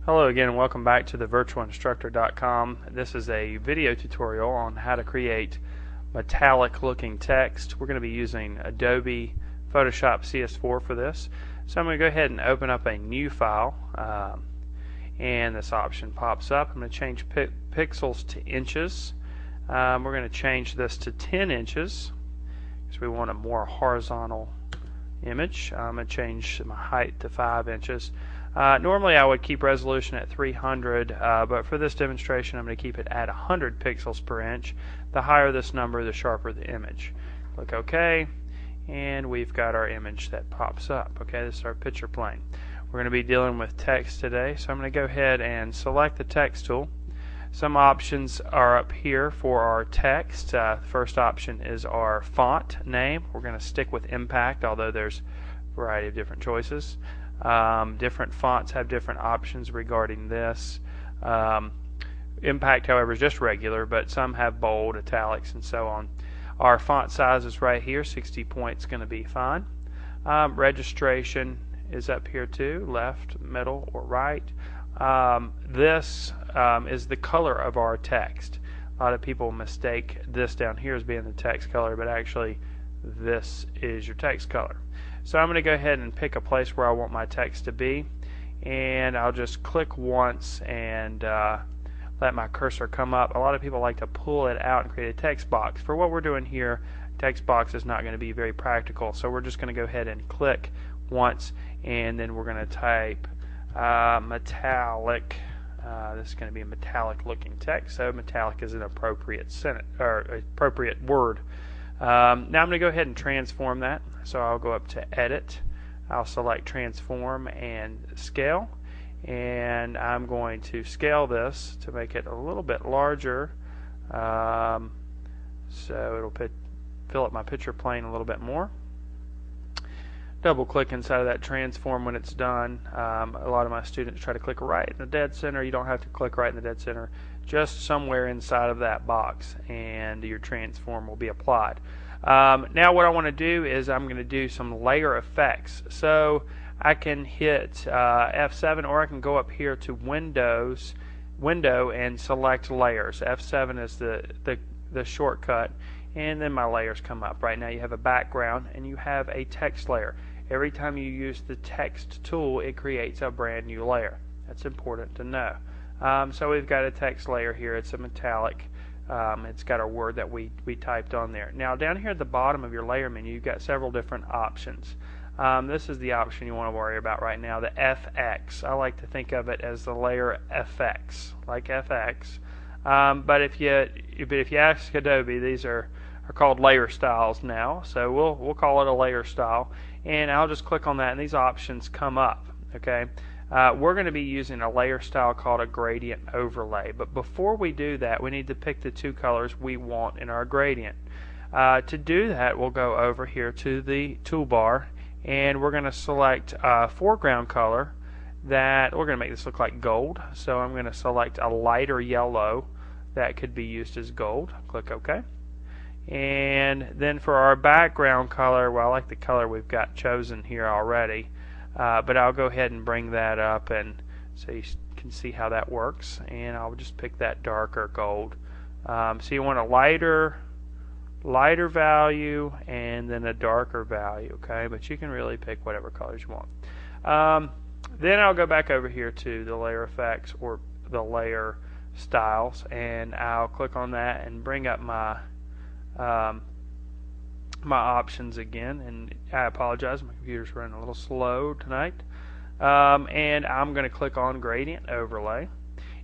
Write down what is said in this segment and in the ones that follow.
Hello again and welcome back to the virtualinstructor.com. This is a video tutorial on how to create metallic looking text. We're going to be using Adobe Photoshop CS4 for this. So I'm going to go ahead and open up a new file and this option pops up. I'm going to change pixels to inches. We're going to change this to 10 inches because we want a more horizontal image. I'm going to change my height to 5 inches. Normally I would keep resolution at 300, but for this demonstration I'm going to keep it at 100 pixels per inch. The higher this number, the sharper the image. Click OK, and we've got our image that pops up. Okay, this is our picture plane. We're going to be dealing with text today, so I'm going to go ahead and select the text tool. Some options are up here for our text. The first option is our font name. We're going to stick with Impact, although there's a variety of different choices. Different fonts have different options regarding this. Impact, however, is just regular, but some have bold, italics, and so on. Our font size is right here. 60 points going to be fine. Registration is up here too, left, middle, or right. This is the color of our text. A lot of people mistake this down here as being the text color, but actually this is your text color. So I'm going to go ahead and pick a place where I want my text to be, and I'll just click once and let my cursor come up. A lot of people like to pull it out and create a text box. For what we're doing here, text box is not going to be very practical, so we're just going to go ahead and click once, and then we're going to type metallic. This is going to be a metallic looking text, so metallic is an appropriate appropriate word. Now I'm going to go ahead and transform that. So I'll go up to Edit, I'll select Transform and Scale, and I'm going to scale this to make it a little bit larger, so it'll fill up my picture plane a little bit more. Double click inside of that transform when it's done. A lot of my students try to click right in the dead center. You don't have to click right in the dead center, just somewhere inside of that box, and your transform will be applied. Now what I want to do is I'm going to do some layer effects. So I can hit F7, or I can go up here to Window and select layers. F7 is the shortcut, and then my layers come up. Right now you have a background and you have a text layer. Every time you use the text tool, it creates a brand new layer. That's important to know. So we've got a text layer here. It's a metallic. It's got our word that we typed on there. Now down here at the bottom of your layer menu, you've got several different options. This is the option you want to worry about right now, the FX. I like to think of it as the layer FX, like FX. But if you ask Adobe, these are called layer styles now. So we'll call it a layer style, and I'll just click on that, and these options come up. Okay. We're going to be using a layer style called a gradient overlay, but before we do that, we need to pick the two colors we want in our gradient. To do that, we'll go over here to the toolbar, and we're going to select a foreground color that we're going to make this look like gold. So I'm going to select a lighter yellow that could be used as gold. Click OK. And then for our background color, well, I like the color we've got chosen here already. But I'll go ahead and bring that up, and so you can see how that works, and I'll just pick that darker gold. So you want a lighter value and then a darker value, okay? But you can really pick whatever colors you want. Then I'll go back over here to the layer effects or the layer styles, and I'll click on that and bring up my options again, and I apologize, my computer's running a little slow tonight. And I'm going to click on Gradient Overlay,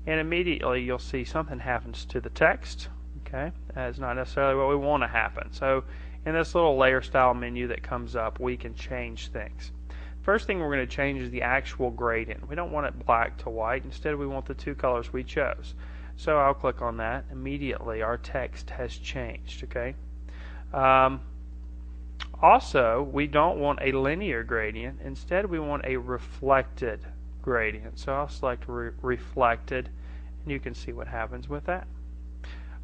and immediately you'll see something happens to the text. Okay, that's not necessarily what we want to happen. So in this little layer style menu that comes up, we can change things. First thing we're going to change is the actual gradient. We don't want it black to white. Instead, we want the two colors we chose. So I'll click on that. Immediately our text has changed. Okay. Also, we don't want a linear gradient. Instead, we want a reflected gradient. So I'll select reflected, and you can see what happens with that.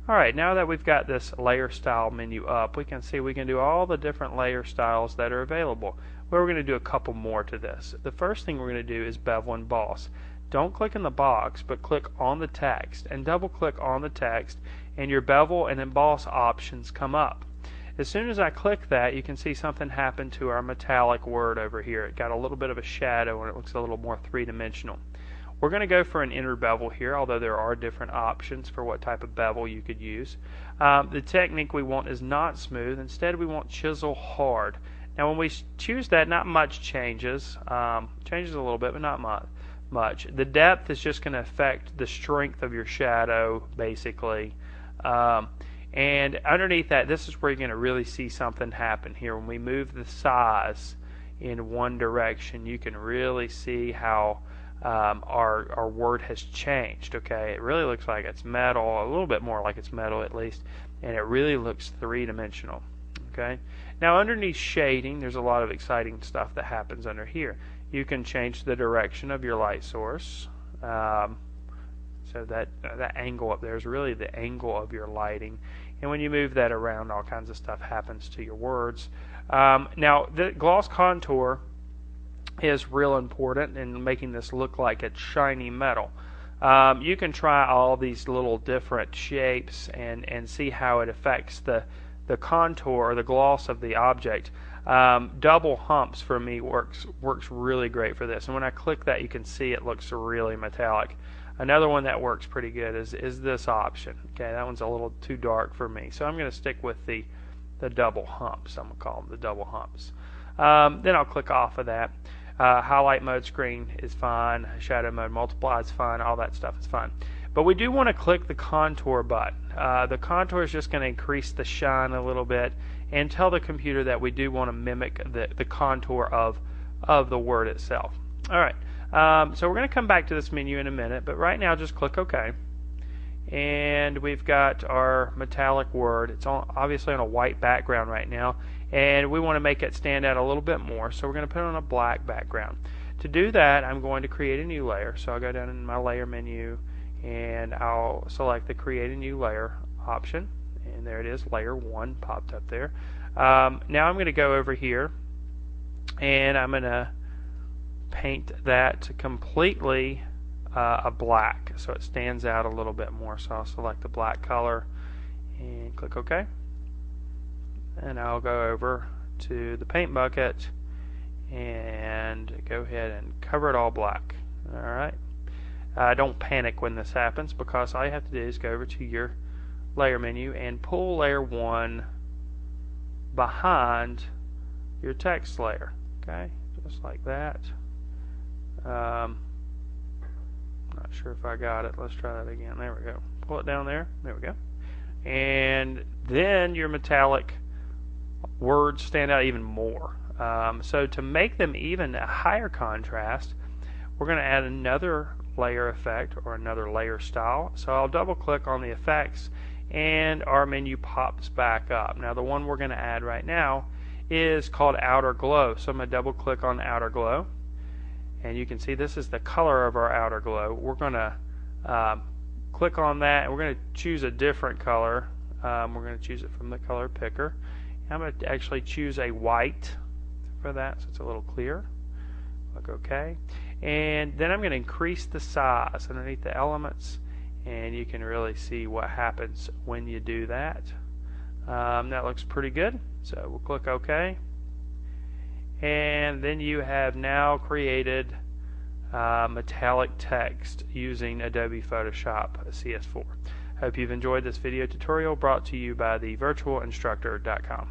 Alright, now that we've got this layer style menu up, we can see we can do all the different layer styles that are available. Well, we're going to do a couple more to this. The first thing we're going to do is bevel and boss. don't click in the box, but click on the text and double click on the text, and your bevel and emboss options come up. As soon as I click that, you can see something happen to our metallic word over here. It got a little bit of a shadow and it looks a little more three-dimensional. We're going to go for an inner bevel here, although there are different options for what type of bevel you could use. The technique we want is not smooth. Instead, we want chisel hard. Now, when we choose that, not much changes. Changes a little bit, but not much. The depth is just going to affect the strength of your shadow, basically. And underneath that, this is where you're going to really see something happen here. When we move the size in one direction, you can really see how our word has changed. Okay, it really looks like it's metal, a little bit more like it's metal at least, and it really looks three-dimensional. Okay, now underneath shading, there's a lot of exciting stuff that happens under here. You can change the direction of your light source. So that angle up there is really the angle of your lighting, and when you move that around, all kinds of stuff happens to your words. Now, the gloss contour is real important in making this look like it's shiny metal. You can try all these little different shapes and see how it affects the contour or the gloss of the object. Double humps for me works really great for this, and when I click that, you can see it looks really metallic. Another one that works pretty good is this option. Okay, that one's a little too dark for me, so I'm going to stick with the double humps. I'm going to call them the double humps. Then I'll click off of that. Highlight mode screen is fine. Shadow mode multiply is fine. All that stuff is fine. But we do want to click the contour button. The contour is just going to increase the shine a little bit and tell the computer that we do want to mimic the contour of the word itself. All right. So we're going to come back to this menu in a minute, but right now just click OK. And we've got our metallic word. It's obviously on a white background right now, and we want to make it stand out a little bit more, so we're going to put it on a black background. To do that, I'm going to create a new layer. So I'll go down in my layer menu and I'll select the create a new layer option, and there it is, layer 1 popped up there. Now I'm going to go over here and I'm going to paint that completely a black so it stands out a little bit more. So I'll select the black color and click OK, and I'll go over to the paint bucket and go ahead and cover it all black. Alright, don't panic when this happens, because all you have to do is go over to your layer menu and pull layer 1 behind your text layer. Okay, just like that. Not sure if I got it. Let's try that again. There we go. Pull it down there. There we go. And then your metallic words stand out even more. So to make them even a higher contrast, we're going to add another layer effect or another layer style. So I'll double click on the effects and our menu pops back up. Now the one we're going to add right now is called outer glow. So I'm going to double click on outer glow, and you can see this is the color of our outer glow. We're going to click on that, and we're going to choose a different color. We're going to choose it from the color picker. I'm going to actually choose a white for that, so it's a little clearer. Click OK, and then I'm going to increase the size underneath the elements, and you can really see what happens when you do that. That looks pretty good, so we'll click OK, and then you have now created metallic text using Adobe Photoshop CS4. Hope you've enjoyed this video tutorial brought to you by the virtualinstructor.com.